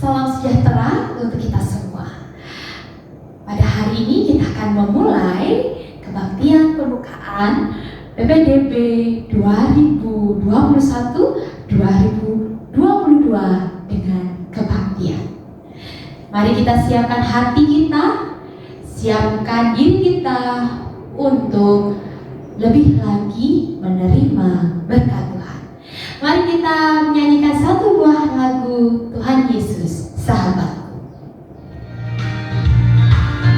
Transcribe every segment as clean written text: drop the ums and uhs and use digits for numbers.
Salam sejahtera untuk kita semua. Pada hari ini kita akan memulai kebaktian pembukaan PPDB 2021-2022 dengan kebaktian. Mari kita siapkan hati kita, siapkan diri kita untuk lebih lagi menerima berkat Tuhan. Mari kita menyanyikan satu buah lagu Tuhan Yesus Sahabatku.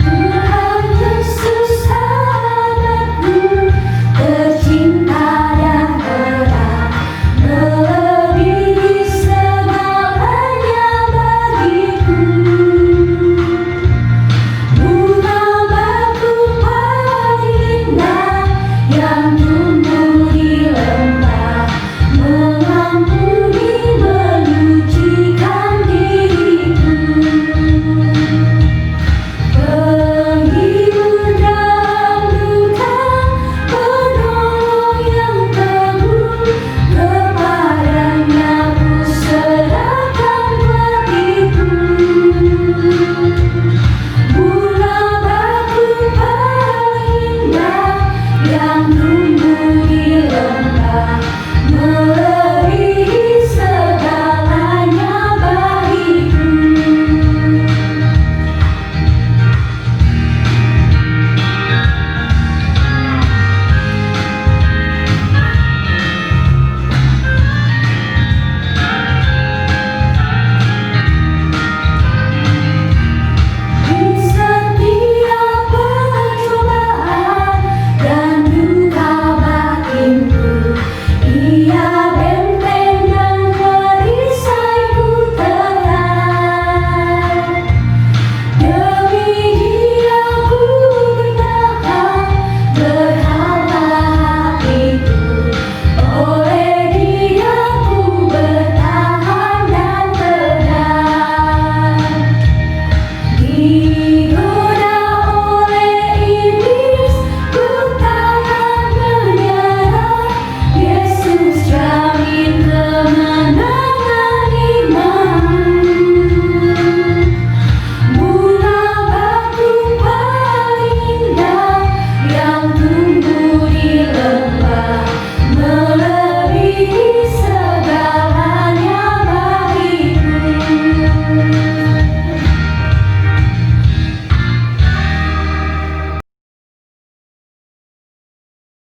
Tuhan Yesus sahabatku, tercinta dan terang, melebihi segalanya bagiku. Bunga bakung paling indah yang tumbuh di lembah, mengampuni menyucikan diriku. Penghibur dalam duka, penolong yang teguh, kepadanya ku serahkan hatiku. Bunga bakung paling indah yang tumbuh di lembah, melebihi segalanya bagiku. Di setiap percobaan dan duka batinku, Ia benteng dan perisaiku terang. Demi Dia ku bertahan, berhala hatiku, oleh Dia ku bertahan dan tenang. Digoda oleh iblis, ku tahan menyerah. Yesus jamin kemenangan iman. Bunga bakung paling indah yang tumbuh di lembah, melebihi segalanya bagiku.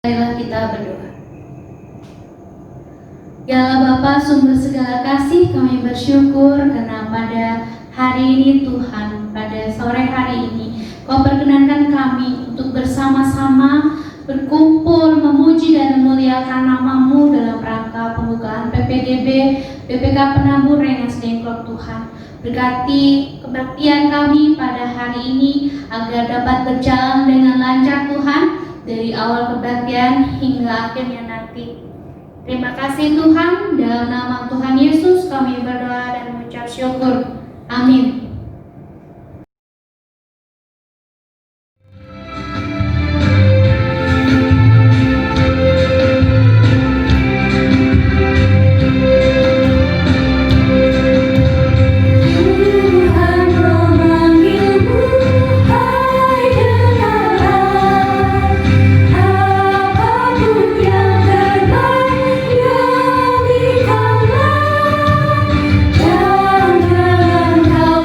Marilah kita berdoa. Ya Allah Bapa, sumber segala kasih, kami bersyukur karena pada hari ini Tuhan, pada sore hari ini Kau perkenankan kami untuk bersama-sama berkumpul memuji dan memuliakan nama-Mu dalam rangka pembukaan PPDB BPK Penabur Rengas Dengklok. Tuhan, berkati kebaktian kami pada hari ini agar dapat berjalan dengan lancar Tuhan, dari awal kebaktian hingga akhirnya nanti. Terima kasih Tuhan, dalam nama Tuhan Yesus kami berdoa dan mengucap syukur. Amin. Tuhan memanggilmu, hai dengarlah, apapun yang terbaik jadikanlah. Jangan kau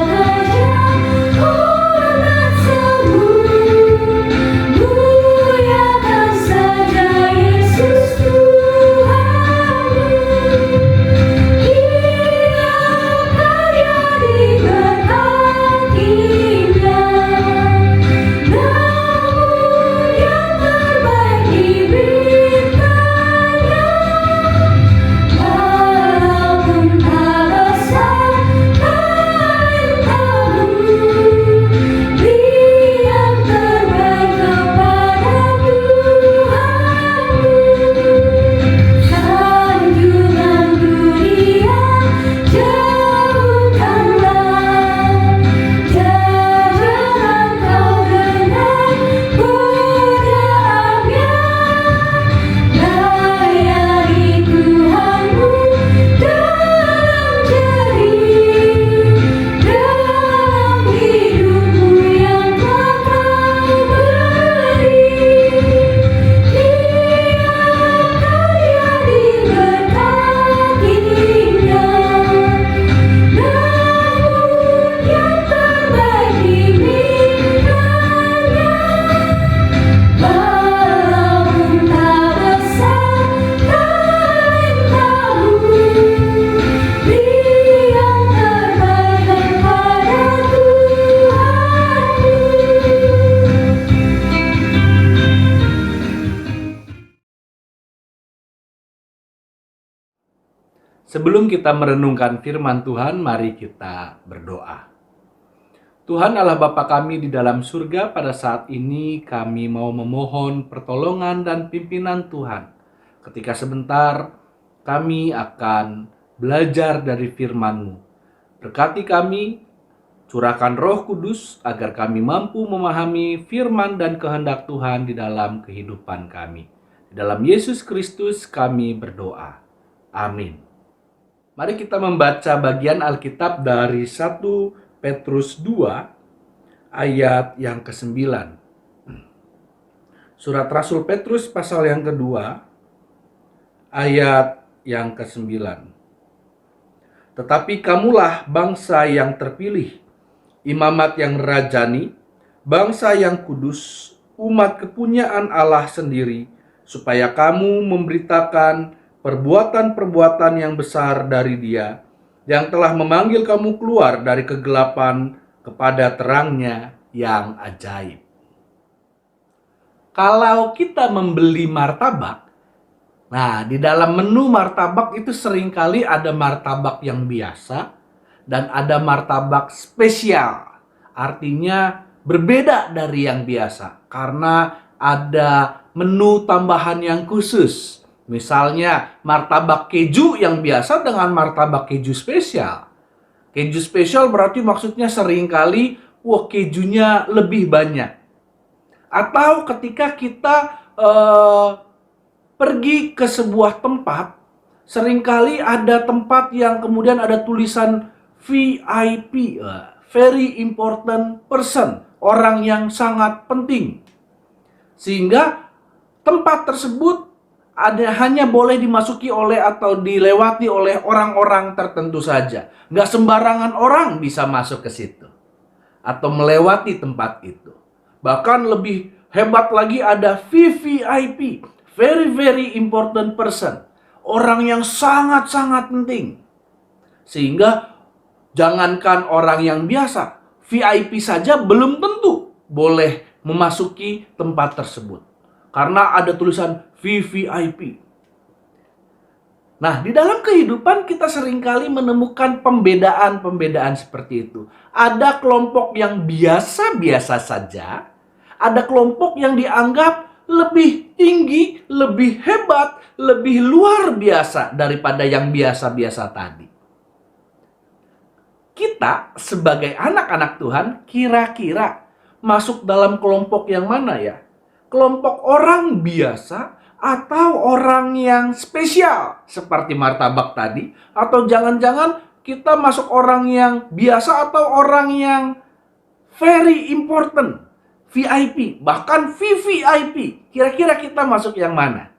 Sebelum kita merenungkan firman Tuhan, mari kita berdoa. Tuhan Allah Bapa kami di dalam surga, pada saat ini kami mau memohon pertolongan dan pimpinan Tuhan. Ketika sebentar kami akan belajar dari firman-Mu. Berkati kami, curahkan Roh Kudus agar kami mampu memahami firman dan kehendak Tuhan di dalam kehidupan kami. Di dalam Yesus Kristus kami berdoa. Amin. Mari kita membaca bagian Alkitab dari 1 Petrus 2 ayat yang ke-9. Surat Rasul Petrus pasal yang kedua ayat yang ke-9. Tetapi kamulah bangsa yang terpilih, imamat yang rajani, bangsa yang kudus, umat kepunyaan Allah sendiri, supaya kamu memberitakan perbuatan-perbuatan yang besar dari Dia, yang telah memanggil kamu keluar dari kegelapan kepada terangnya yang ajaib. Kalau kita membeli martabak, nah di dalam menu martabak itu seringkali ada martabak yang biasa dan ada martabak spesial. Artinya berbeda dari yang biasa karena ada menu tambahan yang khusus. Misalnya martabak keju yang biasa dengan martabak keju spesial. Keju spesial berarti maksudnya seringkali kejunya lebih banyak. Atau ketika kita pergi ke sebuah tempat, seringkali ada tempat yang kemudian ada tulisan VIP, very important person, orang yang sangat penting. Sehingga tempat tersebut hanya boleh dimasuki oleh atau dilewati oleh orang-orang tertentu saja. Nggak sembarangan orang bisa masuk ke situ atau melewati tempat itu. Bahkan lebih hebat lagi ada VVIP, very very important person, orang yang sangat-sangat penting. Sehingga jangankan orang yang biasa, VIP saja belum tentu boleh memasuki tempat tersebut. Karena ada tulisan VVIP. Nah, di dalam kehidupan kita seringkali menemukan pembedaan-pembedaan seperti itu. Ada kelompok yang biasa-biasa saja, ada kelompok yang dianggap lebih tinggi, lebih hebat, lebih luar biasa daripada yang biasa-biasa tadi. Kita sebagai anak-anak Tuhan kira-kira masuk dalam kelompok yang mana ya? Kelompok orang biasa atau orang yang spesial seperti martabak tadi, atau jangan-jangan kita masuk orang yang biasa atau orang yang very important, VIP, bahkan VVIP. Kira-kira kita masuk yang mana?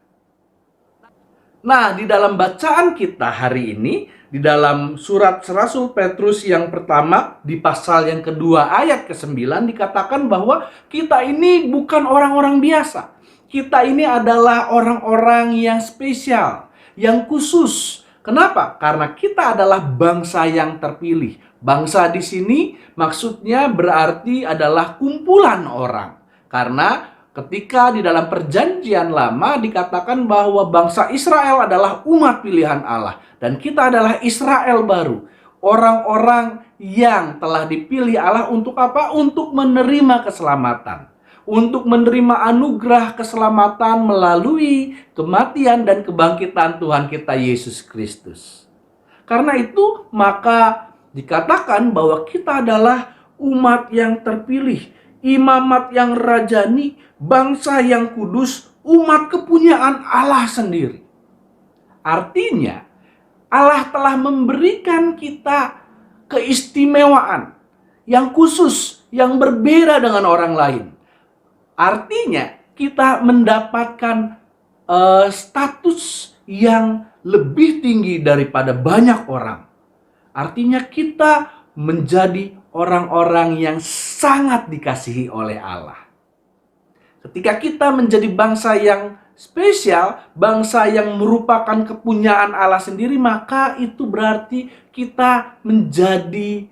Nah, di dalam bacaan kita hari ini, di dalam surat Rasul Petrus yang pertama, di pasal yang kedua ayat ke-9 dikatakan bahwa kita ini bukan orang-orang biasa. Kita ini adalah orang-orang yang spesial, yang khusus. Kenapa? Karena kita adalah bangsa yang terpilih. Bangsa di sini maksudnya berarti adalah kumpulan orang. Karena ketika di dalam perjanjian lama dikatakan bahwa bangsa Israel adalah umat pilihan Allah. Dan kita adalah Israel baru. Orang-orang yang telah dipilih Allah untuk apa? Untuk menerima keselamatan. Untuk menerima anugerah keselamatan melalui kematian dan kebangkitan Tuhan kita Yesus Kristus. Karena itu maka dikatakan bahwa kita adalah umat yang terpilih, imamat yang rajani, bangsa yang kudus, umat kepunyaan Allah sendiri. Artinya Allah telah memberikan kita keistimewaan yang khusus, yang berbeda dengan orang lain. Artinya kita mendapatkan status yang lebih tinggi daripada banyak orang. Artinya kita menjadi orang-orang yang sangat dikasihi oleh Allah. Ketika kita menjadi bangsa yang spesial, bangsa yang merupakan kepunyaan Allah sendiri, maka itu berarti kita menjadi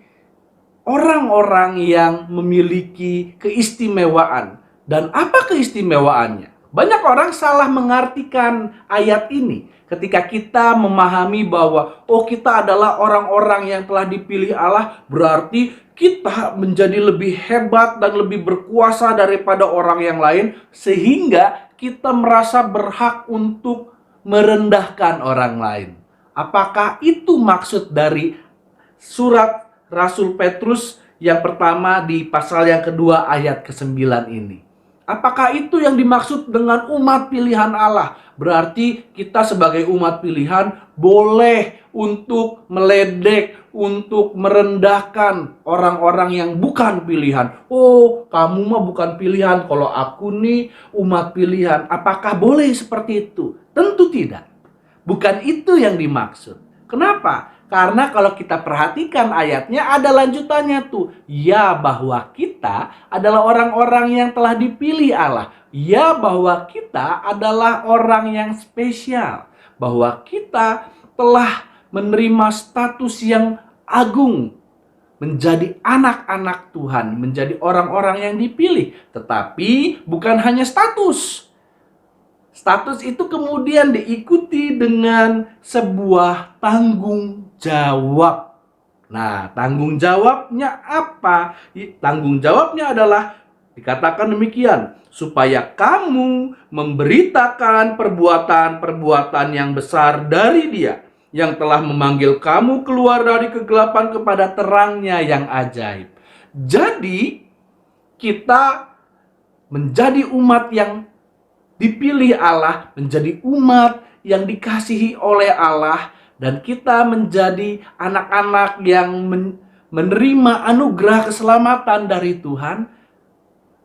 orang-orang yang memiliki keistimewaan. Dan apa keistimewaannya? Banyak orang salah mengartikan ayat ini ketika kita memahami bahwa kita adalah orang-orang yang telah dipilih Allah, berarti kita menjadi lebih hebat dan lebih berkuasa daripada orang yang lain, sehingga kita merasa berhak untuk merendahkan orang lain. Apakah itu maksud dari surat Rasul Petrus yang pertama di pasal yang kedua ayat ke-9 ini? Apakah itu yang dimaksud dengan umat pilihan Allah? Berarti kita sebagai umat pilihan boleh untuk meledek, untuk merendahkan orang-orang yang bukan pilihan. Oh, kamu mah bukan pilihan, kalau aku nih umat pilihan. Apakah boleh seperti itu? Tentu tidak. Bukan itu yang dimaksud. Kenapa? Karena kalau kita perhatikan ayatnya ada lanjutannya tuh. Ya, bahwa kita adalah orang-orang yang telah dipilih Allah. Ya, bahwa kita adalah orang yang spesial. Bahwa kita telah menerima status yang agung. Menjadi anak-anak Tuhan. Menjadi orang-orang yang dipilih. Tetapi bukan hanya status. Status itu kemudian diikuti dengan sebuah tanggung jawab. Nah, tanggung jawabnya apa? Tanggung jawabnya adalah dikatakan demikian, supaya kamu memberitakan perbuatan-perbuatan yang besar dari Dia yang telah memanggil kamu keluar dari kegelapan kepada terangnya yang ajaib. Jadi, kita menjadi umat yang dipilih Allah, menjadi umat yang dikasihi oleh Allah, dan kita menjadi anak-anak yang menerima anugerah keselamatan dari Tuhan,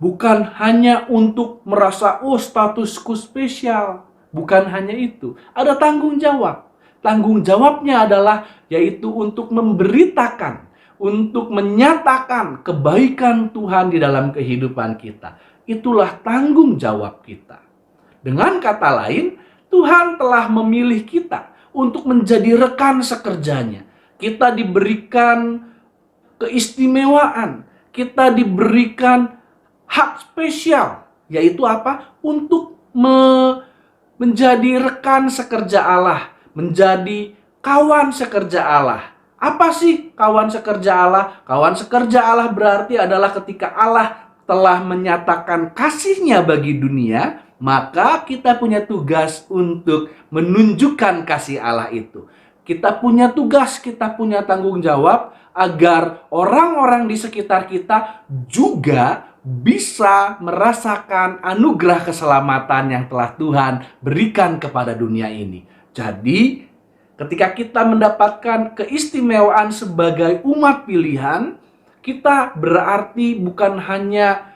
bukan hanya untuk merasa statusku spesial, bukan hanya itu. Ada tanggung jawab. Tanggung jawabnya adalah yaitu untuk memberitakan, untuk menyatakan kebaikan Tuhan di dalam kehidupan kita. Itulah tanggung jawab kita. Dengan kata lain, Tuhan telah memilih kita untuk menjadi rekan sekerjanya. Kita diberikan keistimewaan. Kita diberikan hak spesial. Yaitu apa? Untuk menjadi rekan sekerja Allah. Menjadi kawan sekerja Allah. Apa sih kawan sekerja Allah? Kawan sekerja Allah berarti adalah ketika Allah telah menyatakan kasih-Nya bagi dunia, maka kita punya tugas untuk menunjukkan kasih Allah itu. Kita punya tugas, kita punya tanggung jawab agar orang-orang di sekitar kita juga bisa merasakan anugerah keselamatan yang telah Tuhan berikan kepada dunia ini. Jadi, ketika kita mendapatkan keistimewaan sebagai umat pilihan, kita berarti bukan hanya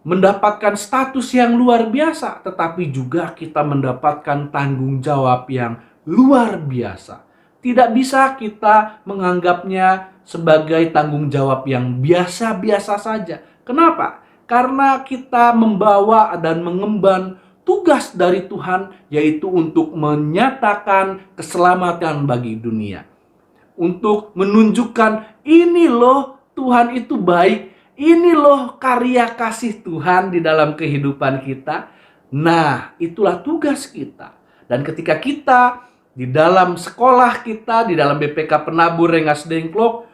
mendapatkan status yang luar biasa, tetapi juga kita mendapatkan tanggung jawab yang luar biasa. Tidak bisa kita menganggapnya sebagai tanggung jawab yang biasa-biasa saja. Kenapa? Karena kita membawa dan mengemban tugas dari Tuhan, yaitu untuk menyatakan keselamatan bagi dunia. Untuk menunjukkan ini loh Tuhan itu baik. Ini loh karya kasih Tuhan di dalam kehidupan kita. Nah, itulah tugas kita. Dan ketika kita di dalam sekolah kita, di dalam BPK Penabur Rengas Dengklok,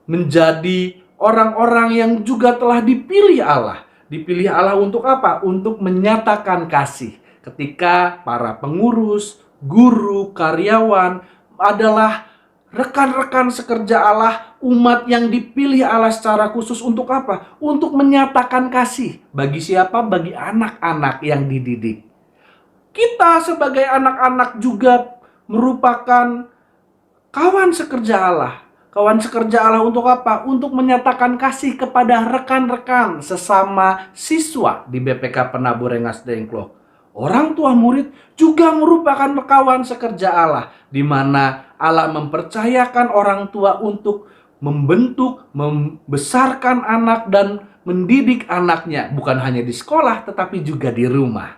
menjadi orang-orang yang juga telah dipilih Allah. Dipilih Allah untuk apa? Untuk menyatakan kasih. Ketika para pengurus, guru, karyawan adalah rekan-rekan sekerja Allah, umat yang dipilih Allah secara khusus untuk apa? Untuk menyatakan kasih. Bagi siapa? Bagi anak-anak yang dididik. Kita sebagai anak-anak juga merupakan kawan sekerja Allah. Kawan sekerja Allah untuk apa? Untuk menyatakan kasih kepada rekan-rekan sesama siswa di BPK Penabur Rengas Dengklok. Orang tua murid juga merupakan kawan sekerja Allah, di mana Allah mempercayakan orang tua untuk membentuk, membesarkan anak dan mendidik anaknya, bukan hanya di sekolah tetapi juga di rumah.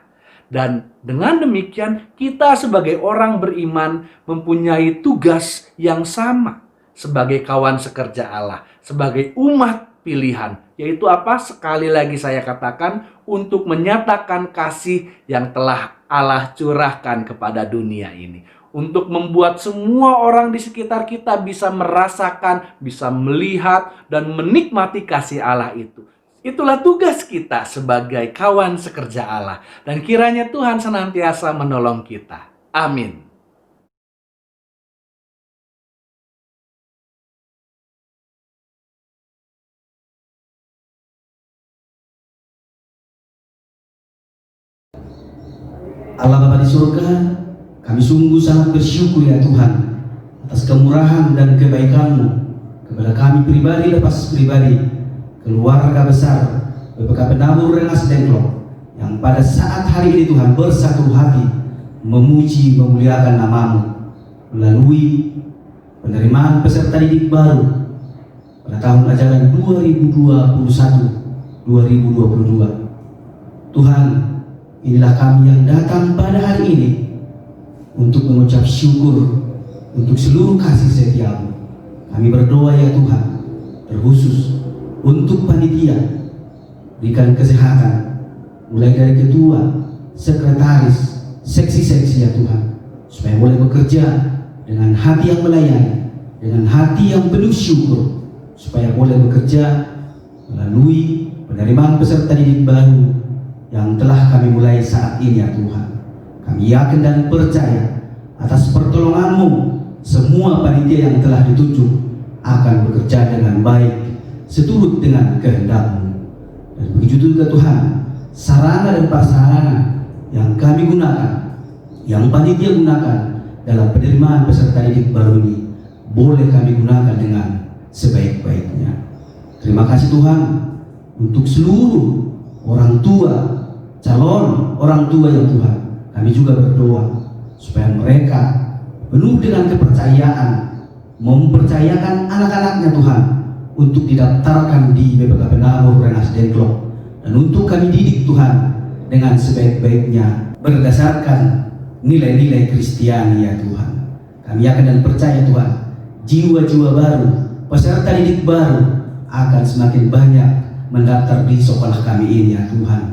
Dan dengan demikian kita sebagai orang beriman mempunyai tugas yang sama sebagai kawan sekerja Allah, sebagai umat pilihan, yaitu apa? Sekali lagi saya katakan, untuk menyatakan kasih yang telah Allah curahkan kepada dunia ini. Untuk membuat semua orang di sekitar kita bisa merasakan, bisa melihat, dan menikmati kasih Allah itu. Itulah tugas kita sebagai kawan sekerja Allah. Dan kiranya Tuhan senantiasa menolong kita. Amin. Allah Bapa di surga, kami sungguh sangat bersyukur ya Tuhan atas kemurahan dan kebaikan-Mu kepada kami pribadi lepas pribadi, keluarga besar BPK Penabur Rengas Dengklok yang pada saat hari ini Tuhan bersatu hati memuji memuliakan nama-Mu melalui penerimaan peserta didik baru pada tahun ajaran 2021-2022. Tuhan, inilah kami yang datang pada hari ini untuk mengucap syukur untuk seluruh kasih setia-Mu. Kami berdoa ya Tuhan, terkhusus untuk panitia, berikan kesehatan, mulai dari ketua, sekretaris, seksi-seksi ya Tuhan, supaya boleh bekerja dengan hati yang melayani, dengan hati yang penuh syukur, supaya boleh bekerja melalui penerimaan peserta didik baru yang telah kami mulai saat ini ya Tuhan. Kami yakin dan percaya atas pertolongan-Mu, semua panitia yang telah ditunjuk akan bekerja dengan baik seturut dengan kehendak-Mu. Dan begitu juga Tuhan, sarana dan prasarana yang kami gunakan, yang panitia gunakan dalam penerimaan peserta didik baru ini, boleh kami gunakan dengan sebaik-baiknya. Terima kasih Tuhan untuk seluruh orang tua, calon orang tua ya Tuhan. Kami juga berdoa supaya mereka penuh dengan kepercayaan, mempercayakan anak-anaknya Tuhan untuk didaftarkan di BPK Penabur Rengas Dengklok, dan untuk kami didik Tuhan dengan sebaik-baiknya berdasarkan nilai-nilai Kristiani ya Tuhan. Kami yakin dan percaya Tuhan, jiwa-jiwa baru, peserta didik baru akan semakin banyak mendaftar di sekolah kami ini ya Tuhan.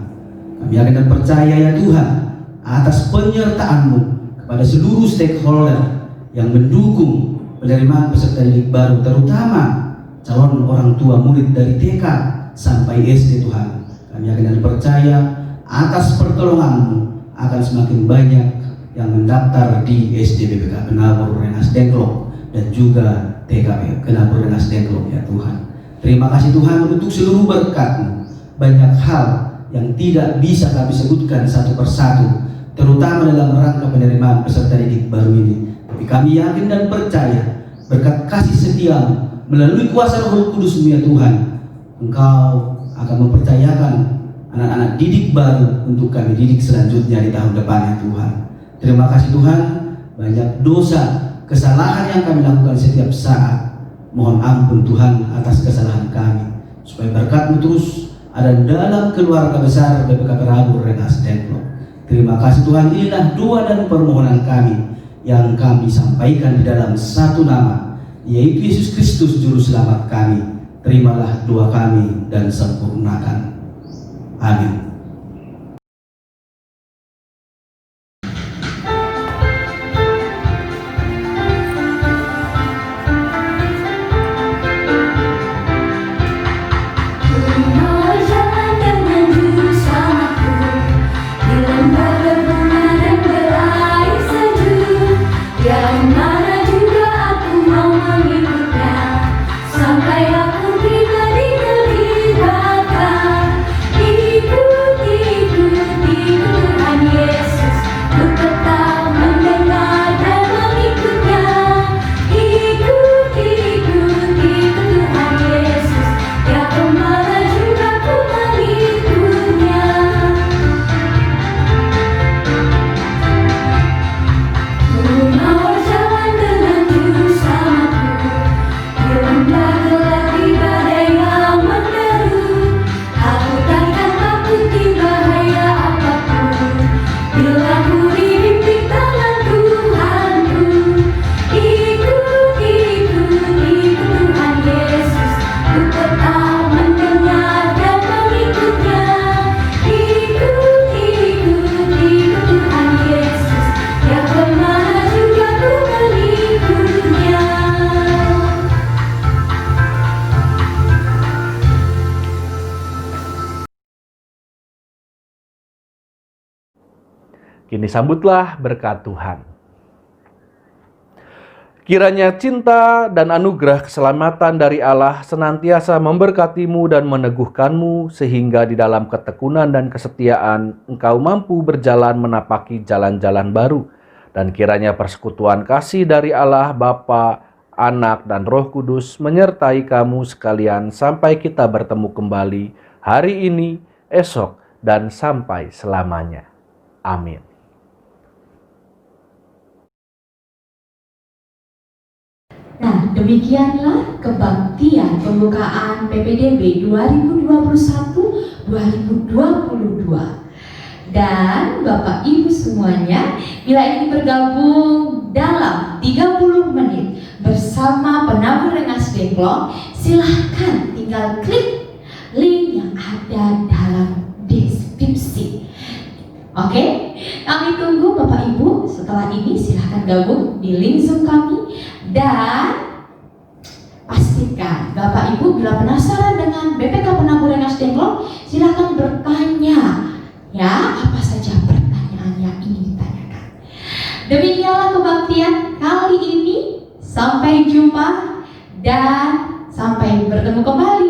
Kami yakin dan percaya ya Tuhan atas penyertaan-Mu kepada seluruh stakeholder yang mendukung penerimaan peserta didik baru, terutama calon orang tua murid dari TK sampai SD Tuhan. Kami yakin dan percaya atas pertolongan-Mu akan semakin banyak yang mendaftar di SD BPK Penabur Rengas Dengklok dan juga TK Penabur Rengas Dengklok ya Tuhan. Terima kasih Tuhan untuk seluruh berkat-Mu. Banyak hal yang tidak bisa kami sebutkan satu persatu, terutama dalam rangka penerimaan peserta didik baru ini. Tapi kami yakin dan percaya berkat kasih setia-Mu melalui kuasa Roh Kudus-Mu ya Tuhan, Engkau akan mempercayakan anak-anak didik baru untuk kami didik selanjutnya di tahun depan ya Tuhan. Terima kasih Tuhan, banyak dosa, kesalahan yang kami lakukan setiap saat. Mohon ampun Tuhan atas kesalahan kami, supaya berkat-Mu terus ada dalam keluarga besar BPK Penabur Rengas Dengklok. Terima kasih Tuhan, inilah doa dan permohonan kami yang kami sampaikan di dalam satu nama, yaitu Yesus Kristus Juru Selamat kami. Terimalah doa kami dan sempurnakan. Amin. Sampai aku tiba di negeri Bapa, ikut Kini sambutlah berkat Tuhan. Kiranya cinta dan anugerah keselamatan dari Allah senantiasa memberkatimu dan meneguhkanmu, sehingga di dalam ketekunan dan kesetiaan engkau mampu berjalan menapaki jalan-jalan baru. Dan kiranya persekutuan kasih dari Allah Bapa, Anak, dan Roh Kudus menyertai kamu sekalian sampai kita bertemu kembali hari ini, esok, dan sampai selamanya. Amin. Nah, demikianlah kebaktian pembukaan PPDB 2021-2022. Dan Bapak Ibu semuanya, bila ingin bergabung dalam 30 menit bersama penabur Rengas Dengklok, silahkan tinggal klik link yang ada dalam deskripsi. Oke, kami tunggu Bapak Ibu. Setelah ini silahkan gabung di link Zoom kami. Dan pastikan Bapak Ibu bila penasaran dengan BPK Penabur Rengas Dengklok, silahkan bertanya ya, apa saja pertanyaan yang ingin ditanyakan. Demikianlah kebaktian kali ini. Sampai jumpa dan sampai bertemu kembali.